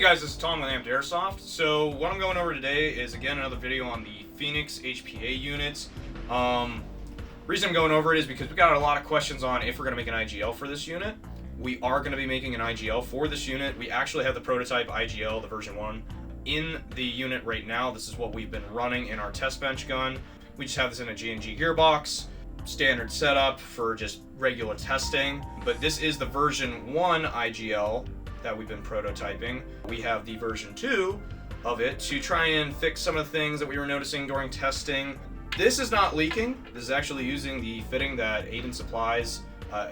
guys, this is Tom with Airsoft. So what I'm going over today is again another video on the Phoenix HPA units. Reason I'm going over it is because we got a lot of questions on if we're going to make an IGL for this unit. We are going to be making an IGL for this unit. We actually have the prototype IGL, the version 1, in the unit right now. This is what we've been running in our test bench gun. We just have this in a G&G gearbox, standard setup for just regular testing. But this is the version 1 IGL that we've been prototyping. We have the version 2 of it to try and fix some of the things that we were noticing during testing. This is not leaking. This is actually using the fitting that Aiden supplies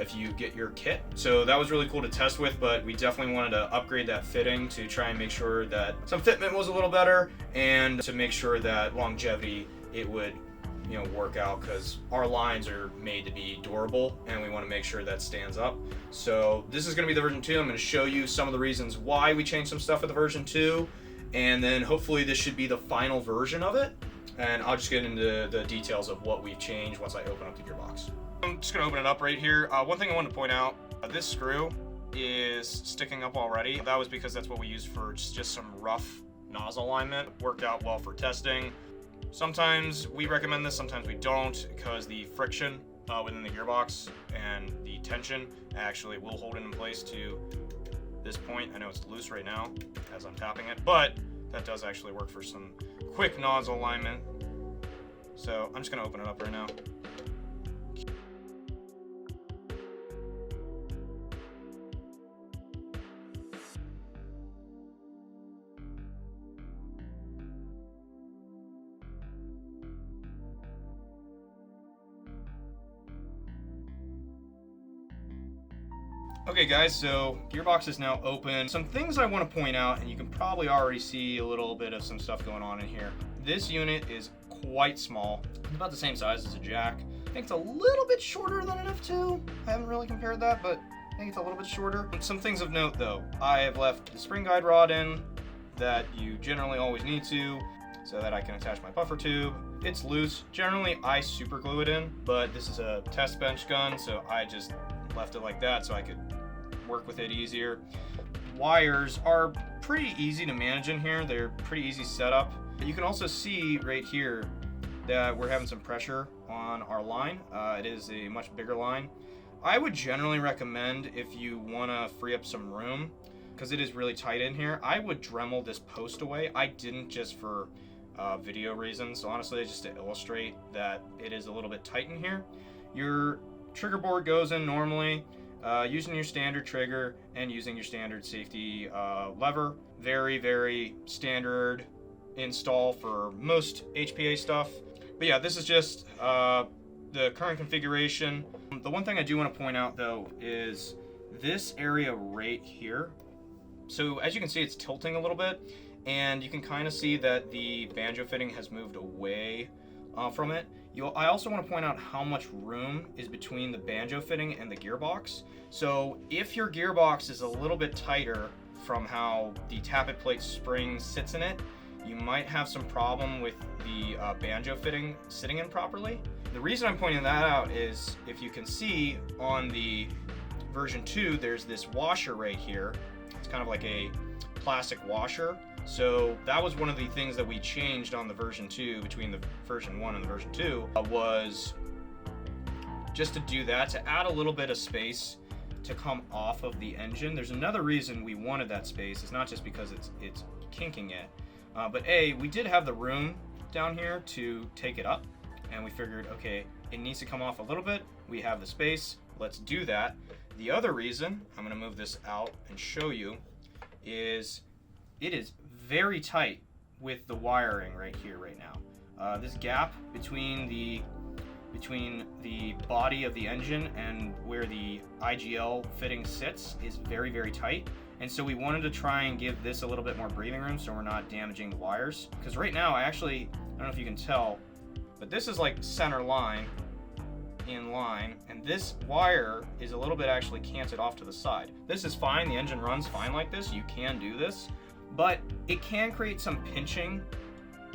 if you get your kit. So that was really cool to test with, but we definitely wanted to upgrade that fitting to try and make sure that some fitment was a little better and to make sure that longevity it would work out, because our lines are made to be durable and we want to make sure that stands up. So this is going to be the version 2. I'm going to show you some of the reasons why we changed some stuff with the version 2, and then hopefully this should be the final version of it, and I'll just get into the details of what we've changed once I open up the gearbox. I'm just going to open it up right here. One thing I wanted to point out, this screw is sticking up already. That was because that's what we used for just some rough nozzle alignment. It worked out well for testing. Sometimes we recommend this, sometimes we don't, because the friction within the gearbox and the tension actually will hold it in place to this point. I know it's loose right now as I'm tapping it, but that does actually work for some quick nozzle alignment. So I'm just going to open it up right now. Okay guys, so gearbox is now open. Some things I want to point out, and you can probably already see a little bit of some stuff going on in here. This unit is quite small. It's about the same size as a jack. I think it's a little bit shorter than an F2. I haven't really compared that, but I think it's a little bit shorter. Some things of note though, I have left the spring guide rod in that you generally always need to, so that I can attach my buffer tube. It's loose. Generally I super glue it in, but this is a test bench gun, so I just left it like that so I could work with it easier. Wires are pretty easy to manage in here. They're pretty easy setup. You can also see right here that we're having some pressure on our line. It is a much bigger line. I would generally recommend, if you want to free up some room, because it is really tight in here, I would Dremel this post away. I didn't just for video reasons. So honestly, just to illustrate that it is a little bit tight in here. Your trigger board goes in normally, using your standard trigger and using your standard safety lever. Very, very standard install for most HPA stuff. But yeah, this is just the current configuration. The one thing I do want to point out though is this area right here. So as you can see, it's tilting a little bit, and you can kind of see that the banjo fitting has moved away from it. I also want to point out how much room is between the banjo fitting and the gearbox. So if your gearbox is a little bit tighter from how the tappet plate spring sits in it, you might have some problem with the banjo fitting sitting in properly. The reason I'm pointing that out is, if you can see on the version 2, there's this washer right here. It's kind of like a plastic washer. So that was one of the things that we changed on the version 2, between the version 1 and the version 2, was just to do that, to add a little bit of space to come off of the engine. There's another reason we wanted that space. It's not just because it's kinking it, but we did have the room down here to take it up, and we figured, okay, it needs to come off a little bit. We have the space, let's do that. The other reason, I'm gonna move this out and show you, is it is very tight with the wiring right here right now. This gap between the body of the engine and where the IGL fitting sits is very, very tight. And so we wanted to try and give this a little bit more breathing room so we're not damaging the wires. Because right now, I don't know if you can tell, but this is like center line in line, and this wire is a little bit actually canted off to the side. This is fine, the engine runs fine like this, you can do this, but it can create some pinching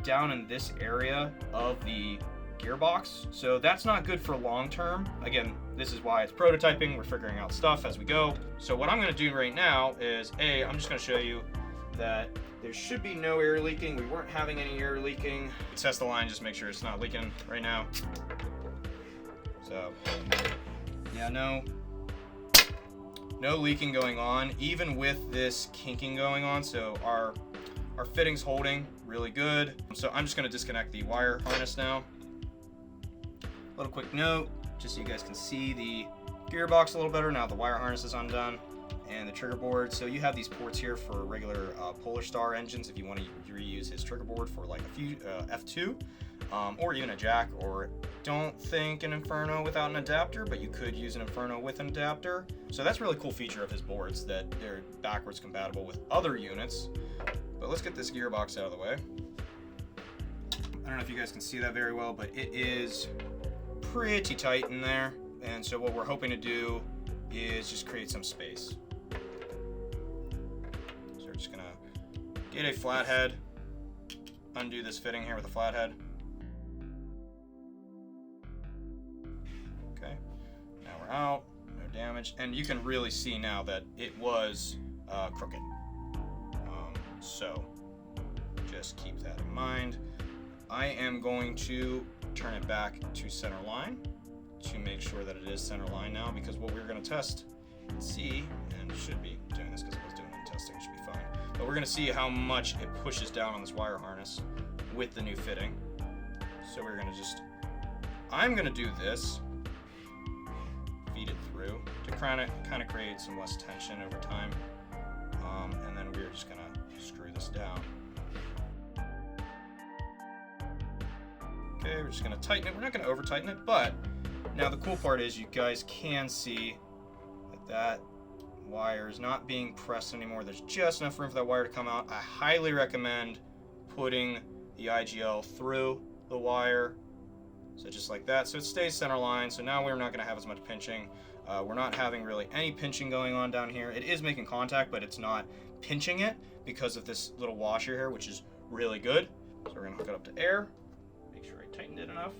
down in this area of the gearbox, so that's not good for long term. Again, this is why it's prototyping, we're figuring out stuff as we go. So what I'm going to do right now is I'm just going to show you that there should be no air leaking. We weren't having any air leaking. Test the line, just make sure it's not leaking right now. So, yeah, no leaking going on, even with this kinking going on. So our fitting's holding really good. So I'm just gonna disconnect the wire harness now. Little quick note, just so you guys can see the gearbox a little better. Now the wire harness is undone and the trigger board. So you have these ports here for regular Polar Star engines if you want to reuse his trigger board for like a few F2 or even a jack, or don't think an Inferno without an adapter, but you could use an Inferno with an adapter. So that's a really cool feature of his boards, that they're backwards compatible with other units. But let's get this gearbox out of the way. I don't know if you guys can see that very well, but it is pretty tight in there. And so what we're hoping to do is just create some space. So we're just gonna get a flathead, undo this fitting here with a flathead. Okay, now we're out, no damage. And you can really see now that it was crooked. So just keep that in mind. I am going to turn it back to center line to make sure that it is center line now, because what we're going to test and see, and should be doing this because I was doing it in testing, it should be fine, but we're going to see how much it pushes down on this wire harness with the new fitting. So we're going to just, I'm going to do this, feed it through to kind of create some less tension over time, and then we're just going to screw this down. Okay, we're just going to tighten it. We're not going to over tighten it, but now the cool part is you guys can see that wire is not being pressed anymore. There's just enough room for that wire to come out. I highly recommend putting the IGL through the wire, so just like that, so it stays center line. So now we're not going to have as much pinching. We're not having really any pinching going on down here. It is making contact, but it's not pinching it because of this little washer here, which is really good. So we're going to hook it up to air. Make sure I tightened it enough.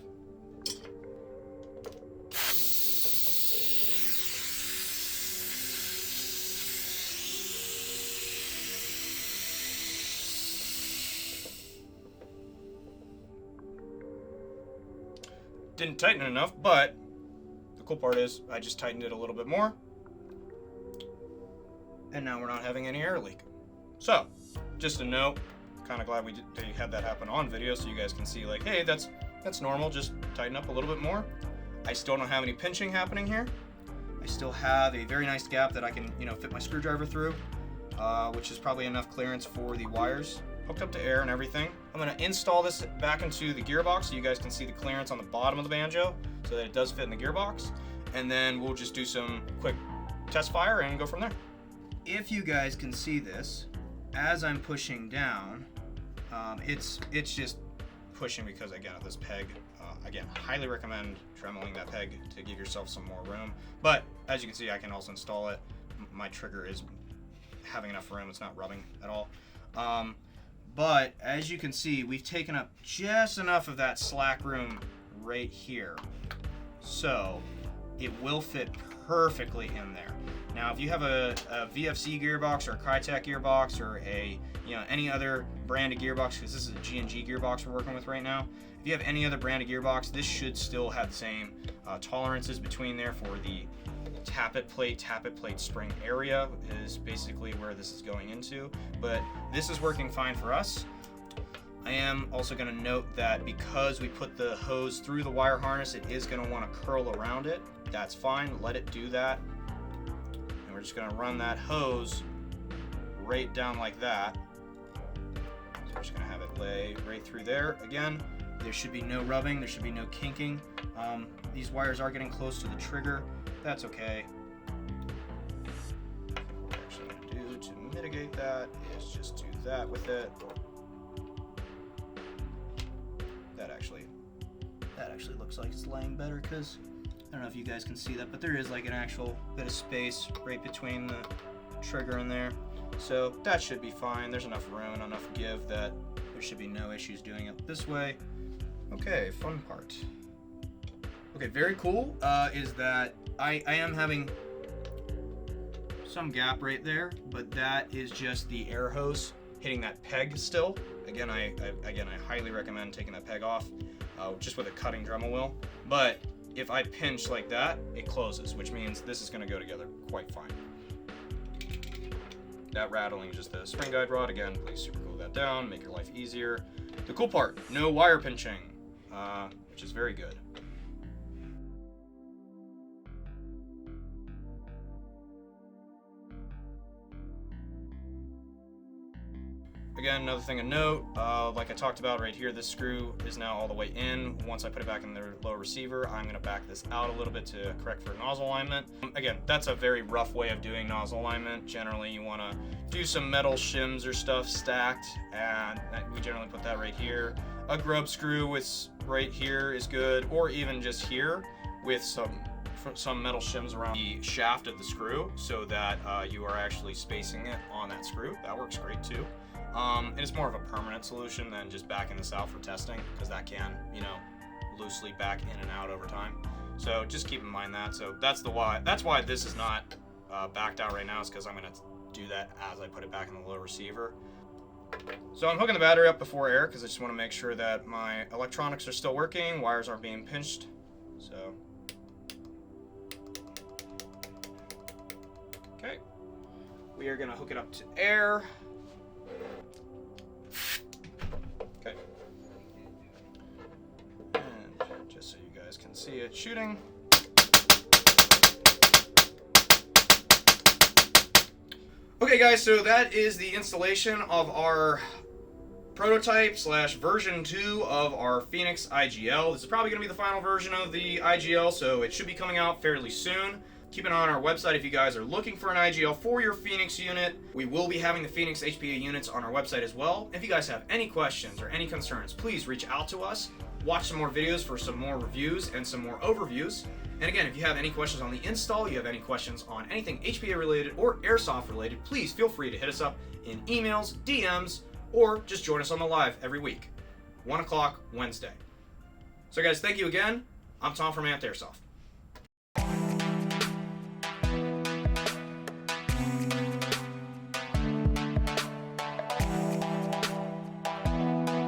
Didn't tighten it enough, but the cool part is I just tightened it a little bit more, and now we're not having any air leak. So just a note, kind of glad they had that happen on video so you guys can see, like, hey, that's normal, just tighten up a little bit more. I still don't have any pinching happening here. I still have a very nice gap that I can, fit my screwdriver through, which is probably enough clearance for the wires. Hooked up to air and everything. I'm going to install this back into the gearbox so you guys can see the clearance on the bottom of the banjo so that it does fit in the gearbox. And then we'll just do some quick test fire and go from there. If you guys can see this, as I'm pushing down, it's just pushing because, again, of this peg. Again, highly recommend tremoling that peg to give yourself some more room. But as you can see, I can also install it. My trigger is having enough room. It's not rubbing at all. But as you can see, we've taken up just enough of that slack room right here. So it will fit perfectly in there. Now, if you have a VFC gearbox or a Crytek gearbox or a any other brand of gearbox, because this is a G&G gearbox we're working with right now, if you have any other brand of gearbox, this should still have the same tolerances between there for the tappet plate spring area is basically where this is going into, but this is working fine for us. I am also going to note that because we put the hose through the wire harness, it is going to want to curl around it. That's fine, let it do that. And we're just going to run that hose right down like that. So we're just going to have it lay right through there. Again, there should be no rubbing, there should be no kinking. These wires are getting close to the trigger. That's okay. What we're actually going to do to mitigate that is just do that with it. That actually looks like it's laying better, because I don't know if you guys can see that, but there is like an actual bit of space right between the trigger and there. So that should be fine. There's enough room and enough give that there should be no issues doing it this way. Okay, fun part. Okay, very cool is that I am having some gap right there, but that is just the air hose hitting that peg still. Again, I highly recommend taking that peg off, just with a cutting Dremel wheel. But if I pinch like that, it closes, which means this is going to go together quite fine. That rattling is just the spring guide rod. Again, please super glue that down, make your life easier. The cool part, no wire pinching, which is very good. Again, another thing to note, like I talked about right here, this screw is now all the way in. Once I put it back in the lower receiver, I'm gonna back this out a little bit to correct for nozzle alignment. Again, that's a very rough way of doing nozzle alignment. Generally, you wanna do some metal shims or stuff stacked, and we generally put that right here. A grub screw with right here is good, or even just here with some metal shims around the shaft of the screw so that you are actually spacing it on that screw. That works great too. And it's more of a permanent solution than just backing this out for testing, because that can, you know, loosely back in and out over time. So just keep in mind that. So that's why this is not backed out right now, is because I'm gonna do that as I put it back in the low receiver. So I'm hooking the battery up before air, because I just want to make sure that my electronics are still working, wires aren't being pinched. So okay, we are gonna hook it up to air. Okay. And just so you guys can see it shooting. Okay guys, so that is the installation of our prototype / version 2 of our Phoenix IGL. This is probably going to be the final version of the IGL, so it should be coming out fairly soon. Keep an eye on our website if you guys are looking for an IGL for your Phoenix unit. We will be having the Phoenix HPA units on our website as well. If you guys have any questions or any concerns, please reach out to us. Watch some more videos for some more reviews and some more overviews. And again, if you have any questions on the install, you have any questions on anything HPA related or Airsoft related, please feel free to hit us up in emails, DMs, or just join us on the live every week, 1 o'clock Wednesday. So guys, thank you again. I'm Tom from Airsoft.